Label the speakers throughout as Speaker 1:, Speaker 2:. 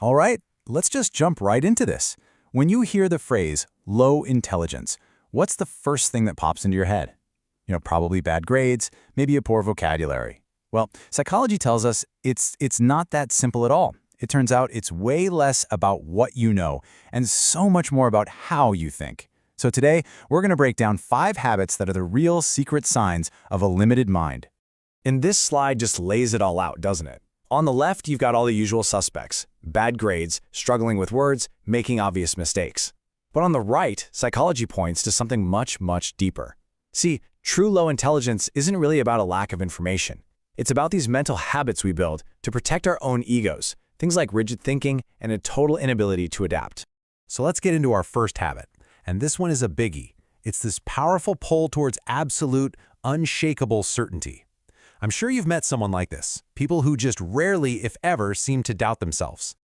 Speaker 1: All right, let's just jump right into this. When you hear the phrase low intelligence, what's the first thing that pops into your head? Probably bad grades, maybe a poor vocabulary. Well, psychology tells us it's not that simple at all. It turns out it's way less about what you know and so much more about how you think. So today, we're going to break down 5 habits that are the real secret signs of a limited mind.
Speaker 2: And this slide just lays it all out, doesn't it? On the left, you've got all the usual suspects: bad grades, struggling with words, making obvious mistakes. But on the right, psychology points to something much, much deeper. See, true low intelligence isn't really about a lack of information. It's about these mental habits we build to protect our own egos, things like rigid thinking and a total inability to adapt.
Speaker 1: So let's get into our first habit. And this one is a biggie. It's this powerful pull towards absolute, unshakable certainty. I'm sure you've met someone like this, people who just rarely, if ever, seem to doubt themselves.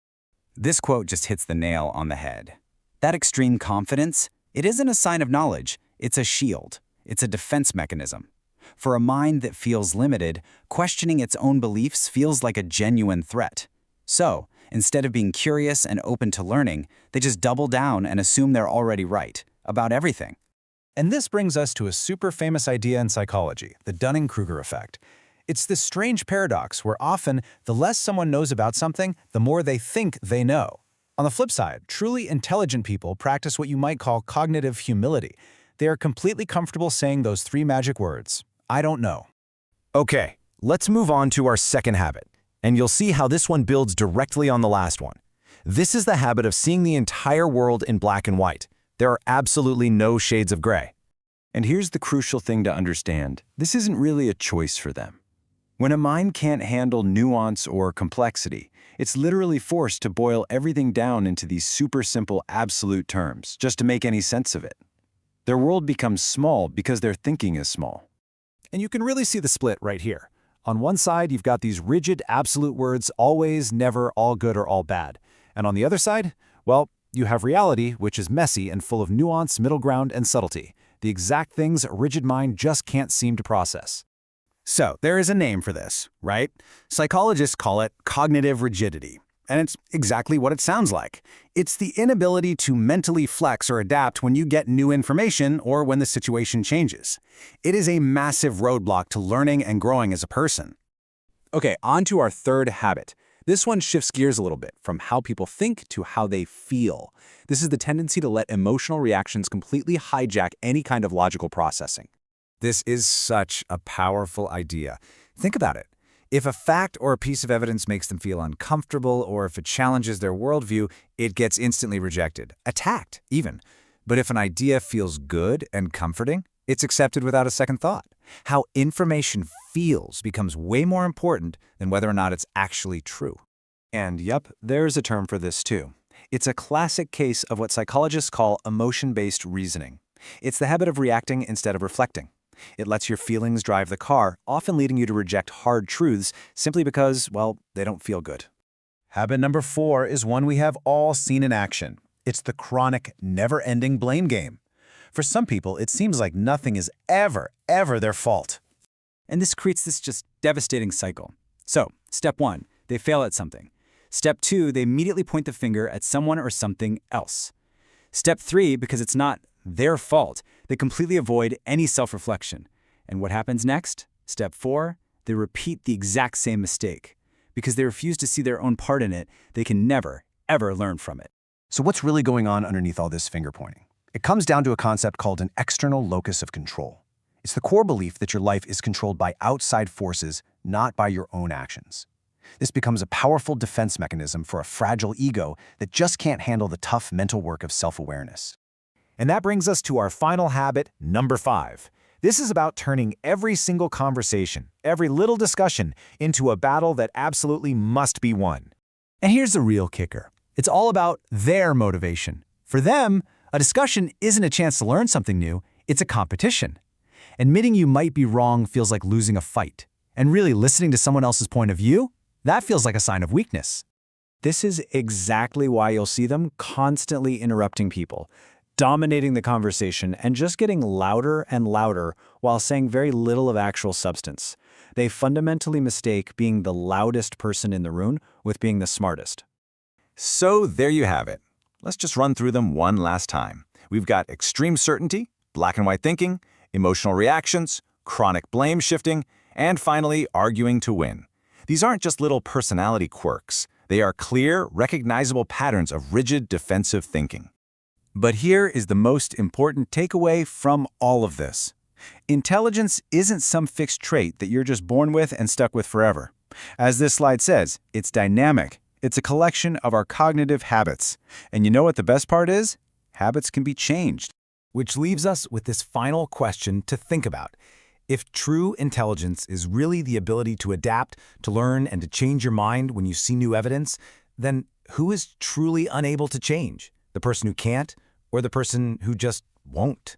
Speaker 3: This quote just hits the nail on the head. That extreme confidence, it isn't a sign of knowledge, it's a shield. It's a defense mechanism. For a mind that feels limited, questioning its own beliefs feels like a genuine threat. So, instead of being curious and open to learning, they just double down and assume they're already right about everything.
Speaker 1: And this brings us to a super famous idea in psychology, the Dunning-Kruger effect. It's this strange paradox where often the less someone knows about something, the more they think they know. On the flip side, truly intelligent people practice what you might call cognitive humility. They are completely comfortable saying those 3 magic words: I don't know.
Speaker 2: Okay, let's move on to our second habit, and you'll see how this one builds directly on the last one. This is the habit of seeing the entire world in black and white. There are absolutely no shades of gray.
Speaker 4: And here's the crucial thing to understand. This isn't really a choice for them. When a mind can't handle nuance or complexity, it's literally forced to boil everything down into these super simple absolute terms, just to make any sense of it. Their world becomes small because their thinking is small.
Speaker 1: And you can really see the split right here. On one side, you've got these rigid, absolute words, always, never, all good or all bad. And on the other side, well, you have reality, which is messy and full of nuance, middle ground, and subtlety. The exact things a rigid mind just can't seem to process.
Speaker 3: So, there is a name for this, right? Psychologists call it cognitive rigidity. And it's exactly what it sounds like. It's the inability to mentally flex or adapt when you get new information or when the situation changes. It is a massive roadblock to learning and growing as a person.
Speaker 1: Okay, on to our third habit. This one shifts gears a little bit from how people think to how they feel. This is the tendency to let emotional reactions completely hijack any kind of logical processing.
Speaker 2: This is such a powerful idea. Think about it. If a fact or a piece of evidence makes them feel uncomfortable, or if it challenges their worldview, it gets instantly rejected, attacked even. But if an idea feels good and comforting, it's accepted without a second thought. How information feels becomes way more important than whether or not it's actually true.
Speaker 4: And yep, there's a term for this too. It's a classic case of what psychologists call emotion-based reasoning. It's the habit of reacting instead of reflecting. It lets your feelings drive the car, often leading you to reject hard truths simply because, well, they don't feel good.
Speaker 1: Habit number 4 is one we have all seen in action. It's the chronic, never-ending blame game. For some people, it seems like nothing is ever their fault.
Speaker 3: And this creates this just devastating cycle. So, step 1, they fail at something. Step 2, they immediately point the finger at someone or something else. Step 3, because it's not their fault, they completely avoid any self-reflection. And what happens next? Step 4, they repeat the exact same mistake. Because they refuse to see their own part in it, they can never, ever learn from it.
Speaker 5: So what's really going on underneath all this finger-pointing? It comes down to a concept called an external locus of control. It's the core belief that your life is controlled by outside forces, not by your own actions. This becomes a powerful defense mechanism for a fragile ego that just can't handle the tough mental work of self-awareness.
Speaker 1: And that brings us to our final habit, number 5. This is about turning every single conversation, every little discussion, into a battle that absolutely must be won. And here's the real kicker. It's all about their motivation. For them, a discussion isn't a chance to learn something new, it's a competition. Admitting you might be wrong feels like losing a fight. And really listening to someone else's point of view, that feels like a sign of weakness.
Speaker 2: This is exactly why you'll see them constantly interrupting people, dominating the conversation, and just getting louder and louder while saying very little of actual substance. They fundamentally mistake being the loudest person in the room with being the smartest.
Speaker 1: So there you have it. Let's just run through them one last time. We've got extreme certainty, black and white thinking, emotional reactions, chronic blame shifting, and finally, arguing to win. These aren't just little personality quirks. They are clear, recognizable patterns of rigid defensive thinking.
Speaker 3: But here is the most important takeaway from all of this. Intelligence isn't some fixed trait that you're just born with and stuck with forever. As this slide says, it's dynamic. It's a collection of our cognitive habits. And you know what the best part is? Habits can be changed.
Speaker 1: Which leaves us with this final question to think about. If true intelligence is really the ability to adapt, to learn, and to change your mind when you see new evidence, then who is truly unable to change? The person who can't, or the person who just won't?